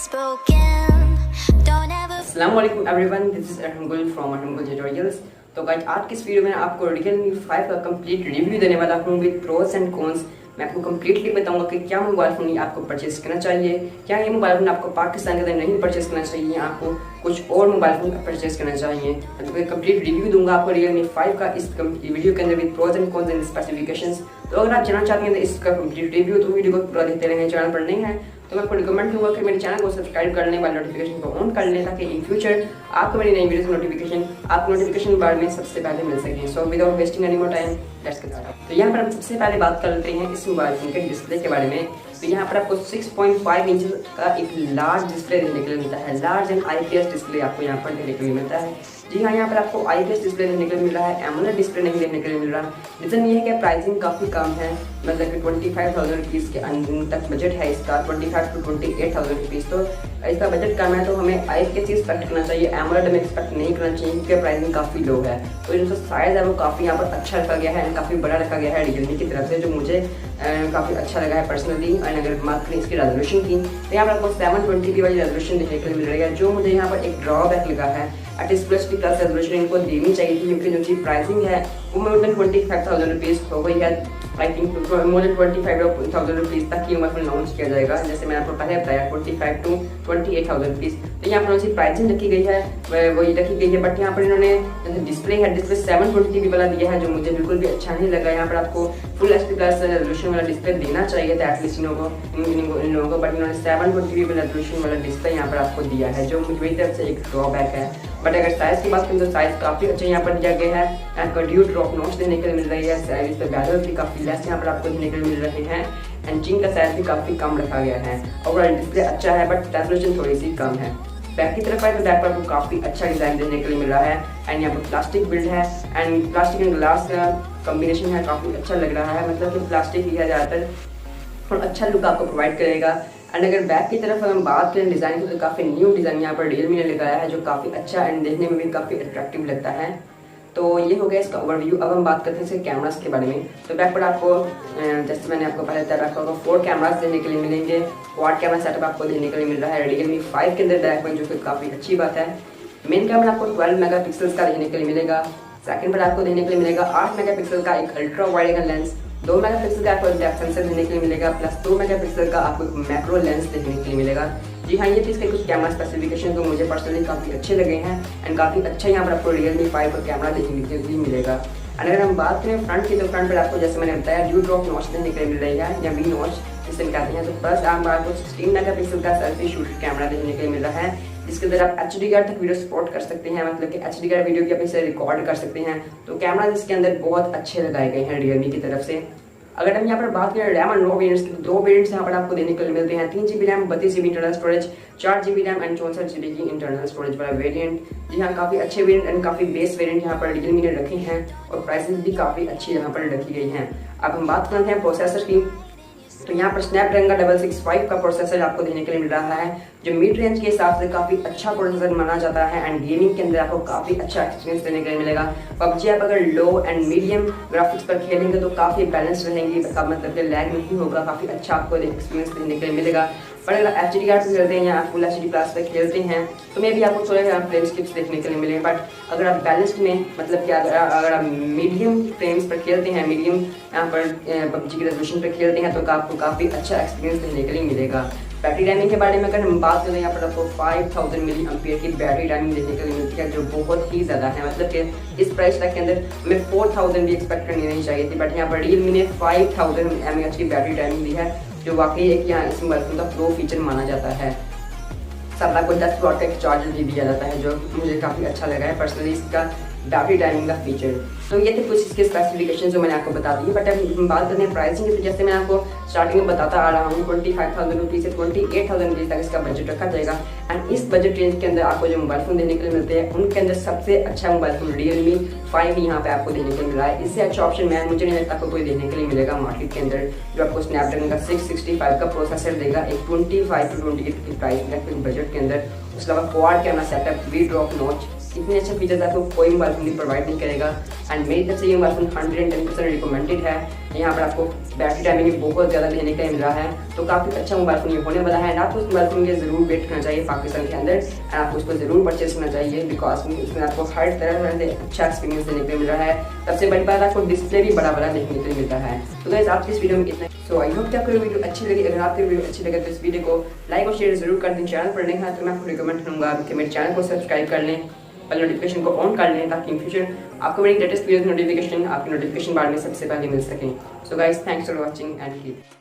spoken. Don't ever. Assalamualaikum everyone, this is Arham Gull from Arham Gull Tutorials। तो guys आज की इस video में आपको Realme 5 का कंप्लीट रिव्यू देने वाला हूँ विद प्रोस एंड कॉन्स। मैं आपको कंप्लीटली बताऊंगा कि क्या मोबाइल फ़ोन आपको परचेस करना चाहिए, क्या ये मोबाइल फ़ोन आपको पाकिस्तान के अंदर नहीं परचेस करना चाहिए, आपको कुछ और मोबाइल फ़ोन परचेस करना चाहिए। तो कंप्लीट रिव्यू दूंगा आपको Realme 5 का इस वीडियो के अंदर with pros and cons and specifications. तो अगर आप जानना चाहते हैं तो इसका कंप्लीट रिव्यू तो वीडियो को पूरा देखते रहें। चैनल पर नहीं है तो मैं आपको रिकमेंड करूँगा कि मेरे चैनल को सब्सक्राइब करने वाले नोटिफिकेशन को ऑन कर लें ताकि इन फ्यूचर आपको मेरी नई वीडियोस की नोटिफिकेशन आपको नोटिफिकेशन बार में सबसे पहले मिल सकें। So without wasting any more time let's get started. तो यहाँ पर हम सबसे पहले बात कर लेते हैं इस मोबाइल फोन के डिस्प्ले के बारे में। तो यहाँ पर आपको 6.5 इंच का एक लार्ज डिस्प्ले देखने के लिए मिलता है। लार्ज एंड IPS डिस्प्ले आपको यहाँ पर देखने के लिए मिलता है। जी हाँ, यहाँ पर आपको IPS डिस्प्ले देखने के लिए मिल रहा है, एमोलेड डिस्प्ले नहीं देखने के लिए मिल रहा। रीज़न ये है कि प्राइसिंग काफ़ी कम है, मतलब कि 25,000 रुपीज़ के अंदर तक बजट है इसका, 25 to 28,000 रुपीज़। तो इसका बजट कम है तो हमें IPS एक्सपेक्ट करना चाहिए, एमोलेड में एक्सपेक्ट नहीं करना चाहिए क्योंकि प्राइसिंग काफ़ी लो है। तो इनका साइज़ है वो काफ़ी यहाँ पर अच्छा रखा गया है, काफ़ी बड़ा रखा गया है Realme की तरफ से, जो मुझे काफ़ी अच्छा लगा है पर्सनली। एंड अगर बात करें इसकी रेजोल्यूशन की तो यहाँ पर आपको 720p वाली रेजोल्यूशन देखने के लिए मिल रही है, जो मुझे यहाँ पर एक ड्रॉबैक लगा है। एटलीस्ट प्लस रेजोल्यूशन इनको देनी चाहिए थी क्योंकि जो चीज़ प्राइसिंग है वो मोर देन 25,000 रुपीज़ हो गई है। I think more than 25,000 rupees तक ही मोबाइल लॉन्च किया जाएगा, जैसे मैंने आपको पहले बताया 25 to 28,000 रुपीज़। तो यहाँ पर उनकी प्राइसिंग रखी गई है, वही रखी गई है। बट यहाँ पर इन्होंने जैसे डिस्प्ले है, डिस्प्ले 720p वाला दिया है जो मुझे बिल्कुल भी अच्छा नहीं लगा। यहाँ पर आपको फुल HD+ रेजोल्यूशन वाला डिस्प्ले देना चाहिए था एटलीस्ट इन लोगों को, बट इन्होंने 720p वाला रेजोल्यूशन वाला डिस्प्ले यहाँ पर आपको दिया है, जो मुझे मेरी तरफ से एक ड्रॉबैक है। बट अगर साइज़ की बात करें तो साइज़ काफ़ी अच्छा यहाँ पर दिया गया है। एंड ड्यू ड्रॉप नॉच देने के लिए मिल रही है, साइज पे बैरल भी काफ़ी लेस यहाँ पर आपको देने के लिए मिल रहे हैं। एंड जिंक का साइज़ भी काफ़ी कम रखा गया है। ओवरऑल डिस्प्ले अच्छा है बट रेजोल्यूशन थोड़ी सी कम है। बैक की तरफ आए तो बैक पर आपको काफ़ी अच्छा डिज़ाइन देने के लिए मिल रहा है। एंड यहाँ पर प्लास्टिक बिल्ड है एंड प्लास्टिक एंड ग्लास का कॉम्बिनेशन है, काफ़ी अच्छा लग रहा है, मतलब कि प्लास्टिक ही है ज़्यादातर और अच्छा लुक आपको प्रोवाइड करेगा। एंड अगर बैक की तरफ हम बात करें डिज़ाइन की तो काफ़ी न्यू डिज़ाइन यहाँ पर Realme ने लगाया है जो काफ़ी अच्छा एंड देखने में भी काफ़ी अट्रैक्टिव लगता है। तो ये हो गया इसका ओवरव्यू। अब हम बात करते हैं इसके कैमरास के बारे में। तो बैक पर आपको जैसे मैंने आपको पहले बताया आपको 4 कैमरास देने के लिए मिलेंगे। क्वाड कैमरा सेटअप आपको देने के लिए मिल रहा है Realme 5 के अंदर बैक में, जो कि काफ़ी अच्छी बात है। मेन कैमरा आपको 12 मेगापिक्सल का देने के लिए मिलेगा। सेकेंड पर आपको देने के लिए मिलेगा 8 मेगापिक्सल का एक ultra wide angle lens, 2 megapixel का आपको डेप्थ सेंसर देने के लिए मिलेगा, प्लस 2 मेगापिक्सल का आपको मैक्रो लेंस देखने के लिए मिलेगा। जी हाँ, ये चीज़ के कुछ कैमरा स्पेसिफिकेशन तो मुझे पर्सनली काफ़ी अच्छे लगे हैं एंड काफ़ी अच्छा यहाँ पर आपको Realme 5 का कैमरा देखने के लिए मिलेगा। एंड अगर हम बात करें फ्रंट की तो फ्रंट पर आपको जैसे मैंने बताया ड्यू ड्रॉप नॉच देने के लिए मिल रही है या वी नॉच जिसे कहते हैं। तो प्लस आपको 16 मेगापिक्सल का सेल्फी शूट कैमरा देखने के लिए मिल रहा है, जिसके अंदर आप HDR तक वीडियो सपोर्ट कर सकते हैं, मतलब कि HDR वीडियो भी आप इसे रिकॉर्ड कर सकते हैं। तो कैमरा इसके अंदर बहुत अच्छे लगाए गए हैं Realme की तरफ से। अगर हम यहाँ पर बात करें रैम एंड रो वेरिएंट्स की, 2 वेरिएंट्स यहाँ पर आपको देने के लिए मिलते हैं, 3GB RAM, 32GB internal storage, 4GB RAM and 64GB की इंटरनल स्टोरेज वाला वेरिएंट। जी हाँ, काफ़ी अच्छे वेरिएंट एंड काफ़ी बेस वेरिएंट यहाँ पर Realme ने रखे हैं और प्राइसेस भी काफ़ी अच्छी यहाँ पर रखी गई हैं। अब हम बात करते हैं प्रोसेसर की। तो यहाँ पर स्नैपड्रैगन का 665 का प्रोसेसर आपको देने के लिए मिल रहा है, जो मिड रेंज के हिसाब से काफ़ी अच्छा प्रोसेसर माना जाता है एंड गेमिंग के अंदर आपको काफ़ी अच्छा एक्सपीरियंस देने के लिए मिलेगा। पबजी आप अगर लो एंड मीडियम ग्राफिक्स पर खेलेंगे तो काफ़ी बैलेंस रहेंगी, मतलब कि लैग नहीं होगा, काफ़ी अच्छा आपको एक्सपीरियंस देने के लिए मिलेगा। पर अगर HDR पे खेलते हैं या फुल HD+ पे खेलते हैं तो मे भी आपको थोड़े फ्रेम स्किप्स देखने के लिए मिले। बट अगर आप बैलेंस्ड में, मतलब कि अगर आप मीडियम फ्रेम्स पर खेलते हैं, मीडियम यहाँ पर पबजी की रेजोल्यूशन पर खेलते हैं तो आपको काफ़ी अच्छा एक्सपीरियंस देखने के लिए मिलेगा। बैटरी टाइमिंग के बारे में अगर हम बात करें, यहाँ पर आपको 5000 mAh की बैटरी टाइमिंग देखने के लिए मिलती है, जो बहुत ही ज़्यादा है, मतलब कि इस प्राइस टैग के अंदर हमें 4000 भी एक्सपेक्ट करनी नहीं चाहिए थी। बट यहाँ पर Realme ने 5000 mAh की बैटरी टाइमिंग दी है, जो वाकई एक यहाँ इस मोबाइल फोन का प्रो फीचर माना जाता है। साथ आपको 10 वाट का एक चार्जर भी दिया जाता है, जो मुझे काफ़ी अच्छा लगा है पर्सनली इसका बैटरी टाइमिंग का फीचर। तो ये थे कुछ इसके स्पेसिफिकेशन जो मैंने आपको बता दी। बट अब हम बात करते हैं प्राइसिंग की, तो जैसे मैं आपको स्टार्टिंग में बताता आ रहा हूँ 25,000 रुपीज़ से 28,000 रुपीज़ तक इसका बजट रखा जाएगा। एंड इस बजट रेंज के अंदर आपको जो मोबाइल फ़ोन देने के लिए मिलते हैं उनके अंदर सबसे अच्छा मोबाइल फ़ोन Realme 5 यहाँ पे आपको देने के लिए मिला है। इससे अच्छा ऑप्शन मुझे नहीं लगता आपको कोई देने के लिए मिलेगा मार्केट के अंदर, जो आपको स्नैपड्रैगन का 665 का प्रोसेसर देगा एक 25 to 28 की प्राइस बजट के अंदर। उसके अलावा quad camera setup, V drop notch, इतने अच्छे फीचर्स आपको कोई मोबाइल फोन प्रोवाइड नहीं करेगा। एंड मेरी तरफ से ये मोबाइल फोन 110% रिकमेंडेड है। यहाँ पर आपको बैटरी टाइमिंग भी बहुत ज़्यादा लेने का मिल रहा है, तो काफ़ी अच्छा मोबाइल फ़ोन ये होने वाला है। आपको उस मोबाइल फ़ोन के ज़रूर वेट करना चाहिए पाकिस्तान के अंदर, एंड आपको उसको ज़रूर परचेस करना चाहिए, बिकॉज उसमें आपको हर तरह से अच्छा एक्सपीरियंस देने को मिल रहा है। सबसे बड़ी बात, आपको डिस्प्ले भी बड़ा बड़ा देखने को मिल रहा है। तो गाइस आज की इस वीडियो में कितना, सो आई होप कि आपको वीडियो अच्छी लगी। अगर आपको वीडियो अच्छी लगे तो इस वीडियो को लाइक और शेयर जरूर कर दें। चैनल पर नए हैं तो मैं आपको रिकमेंड करूँगा कि मेरे चैनल को सब्सक्राइब कर लें और नोटिफिकेशन को ऑन कर लें, ताकि इन फ्यूचर आपको मेरी लेटेस्ट वीडियो नोटिफिकेशन आपकी नोटिफिकेशन बार में सबसे पहले मिल सकें। So guys, thanks for watching and keep